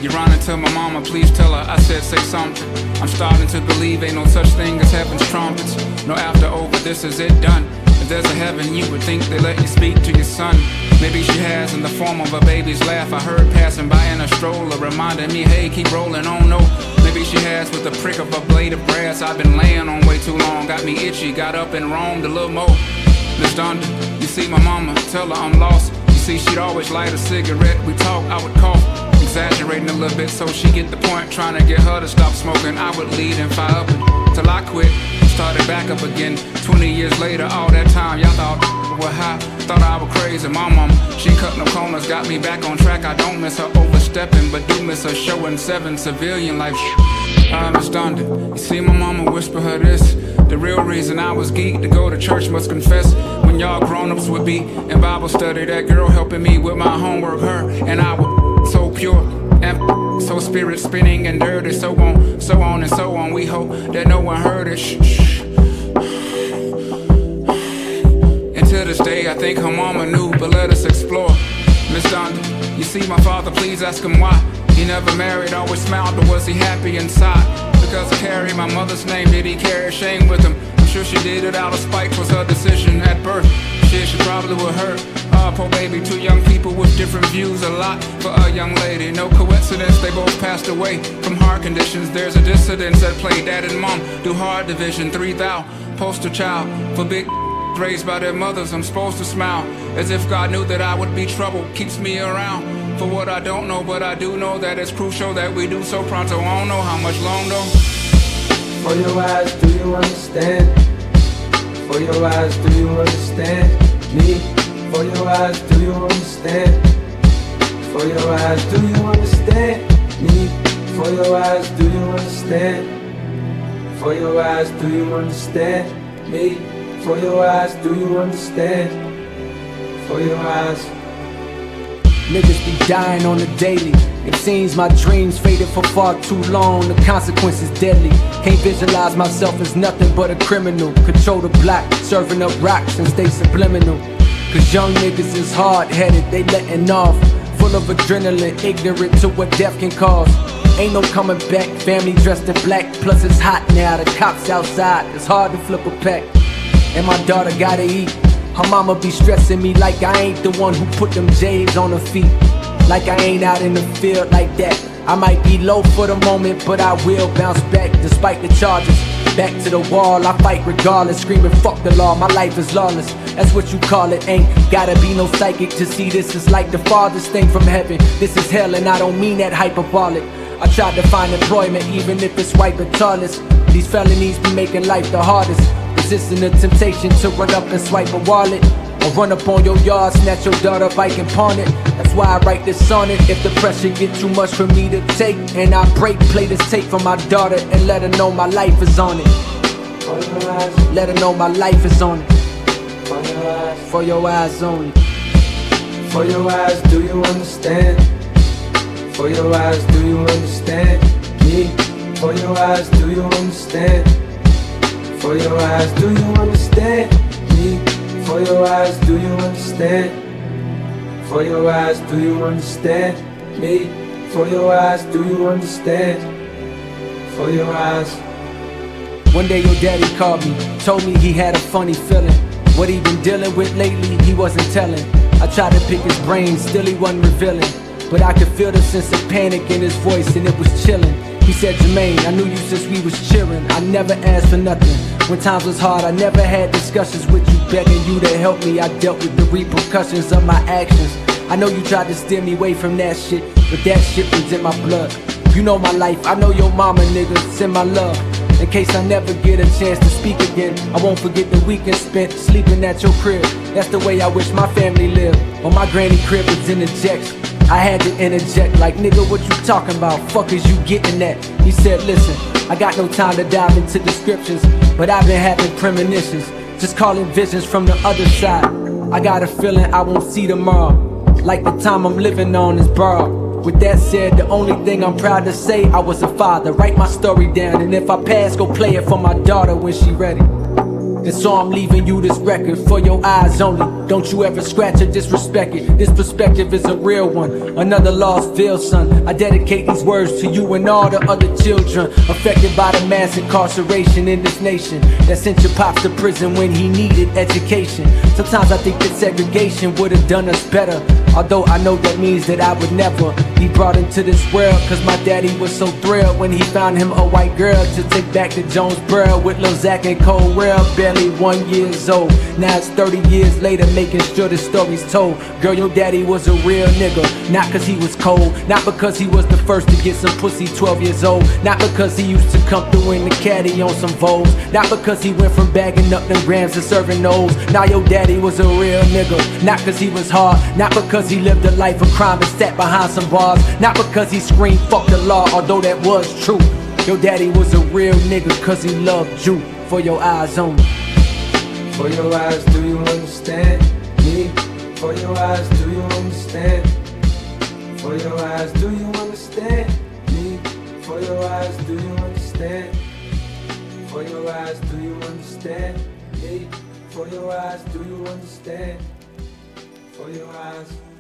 You running to my mama, please tell her I said say something. I'm starting to believe ain't no such thing as heaven's trumpets. No after over, this is it done. If there's a heaven, you would think they let you speak to your son. Maybe she has in the form of a baby's laugh I heard passing by in a stroller, reminding me, hey, keep rolling on, no. Maybe she has with the prick of a blade of grass I've been laying on way too long. Got me itchy, got up and roamed a little more. Miss Donda, you see my mama, tell her I'm lost. You see, she'd always light a cigarette. We talk, I would cough, exaggerating a little bit so she get the point. Trying to get her to stop smoking, I would lead and fire up till I quit. Started back up again, 20 years later, all that time y'all thought well high, thought I was crazy. My mama, she cut no corners, got me back on track. I don't miss her overstepping, but do miss her showing 7 civilian life. Miss Donda, you see my mama whisper her this. The real reason I was geeked to go to church must confess. When y'all grown-ups would be in Bible study, that girl helping me with my homework, her and I were so pure and so spirit spinning and dirty, so on and so on. We hope that no one heard it. Shh, shh. And to this day, I think her mama knew, but let us explore. Miss Donda, you see my father, please ask him why. He never married, always smiled, but was he happy inside? Because I carry my mother's name, did he carry shame with him? I'm sure she did it out of spite, was her decision at birth. Shit, she probably would hurt. Poor baby, 2 young people with different views, a lot for a young lady. No coincidence, they both passed away from heart conditions. There's a dissidence at play. Dad and mom do hard division. 3,000 poster child for big raised by their mothers. I'm supposed to smile as if God knew that I would be trouble. Keeps me around for what I don't know, but I do know that it's crucial that we do so pronto. I don't know how much long though. For your eyes, do you understand? For your eyes, do you understand me? For your eyes, do you understand? For your eyes, do you understand me? For your eyes, do you understand? For your eyes, do you understand me? For your eyes, do you understand? For your eyes. Niggas be dying on the daily. It seems my dreams faded for far too long. The consequences deadly. Can't visualize myself as nothing but a criminal. Control the block, serving up rocks and stay subliminal. Cause young niggas is hard-headed, they letting off. Full of adrenaline, ignorant to what death can cause. Ain't no coming back, family dressed in black. Plus it's hot now, the cops outside. It's hard to flip a pack. And my daughter gotta eat. Her mama be stressing me like I ain't the one who put them J's on her feet. Like I ain't out in the field like that. I might be low for the moment, but I will bounce back despite the charges. Back to the wall, I fight regardless. Screaming fuck the law, my life is lawless. That's what you call it, ain't gotta be no psychic to see this is like the farthest thing from heaven. This is hell and I don't mean that hyperbolic. I tried to find employment even if it's white but tallest. These felonies be making life the hardest. Resisting the temptation to run up and swipe a wallet. Or run up on your yard, snatch your daughter bike and pawn it. That's why I write this sonnet. If the pressure get too much for me to take, and I break, play this tape for my daughter and let her know my life is on it. Let her know my life is on it. For your eyes only. For your eyes, do you understand? For your eyes, do you understand me? For your eyes, do you understand? For your eyes, do you understand me? For your eyes, do you understand? For your eyes, do you understand me? For your eyes, do you understand? For your eyes. One day your daddy called me, told me he had a funny feeling. What he been dealing with lately, he wasn't telling. I tried to pick his brain, still he wasn't revealing. But I could feel the sense of panic in his voice and it was chilling. He said, Jermaine, I knew you since we was cheering. I never asked for nothing. When times was hard, I never had discussions with you, begging you to help me. I dealt with the repercussions of my actions. I know you tried to steer me away from that shit, but that shit was in my blood. You know my life, I know your mama, nigga, send my love. In case I never get a chance to speak again, I won't forget the weekend spent sleeping at your crib. That's the way I wish my family lived. When my granny crib was in the jacks, I had to interject like, nigga, what you talking about? Fuck is you getting at? He said, listen, I got no time to dive into descriptions, but I've been having premonitions, just calling visions from the other side. I got a feeling I won't see tomorrow, like the time I'm living on is borrowed. With that said, the only thing I'm proud to say, I was a father. Write my story down, and if I pass, go play it for my daughter when she ready. And so I'm leaving you this record for your eyes only. Don't you ever scratch or disrespect it. This perspective is a real one. Another lost veil, son. I dedicate these words to you and all the other children affected by the mass incarceration in this nation that sent your pops to prison when he needed education. Sometimes I think that segregation would have done us better, although I know that means that I would never be brought into this world. Cause my daddy was so thrilled when he found him a white girl to take back to Jonesboro with Lil Zach and Cole Rail, barely 1 year old. Now it's 30 years later, making sure the story's told. Girl, your daddy was a real nigga, not cause he was cold, not because he was the first to get some pussy 12 years old, not because he used to come through in the caddy on some Vogues, not because he went from bagging up them grams to serving those. Now your daddy was a real nigga, not cause he was hard, not because he lived a life of crime and sat behind some bars, not because he screamed fuck the law, although that was true. Your daddy was a real nigga cause he loved you. For your eyes only. For your eyes, do you understand me? For your eyes, do you understand? For your eyes, do you understand me? For your eyes, do you understand? For your eyes, do you understand me? For your eyes, do you understand? For your eyes.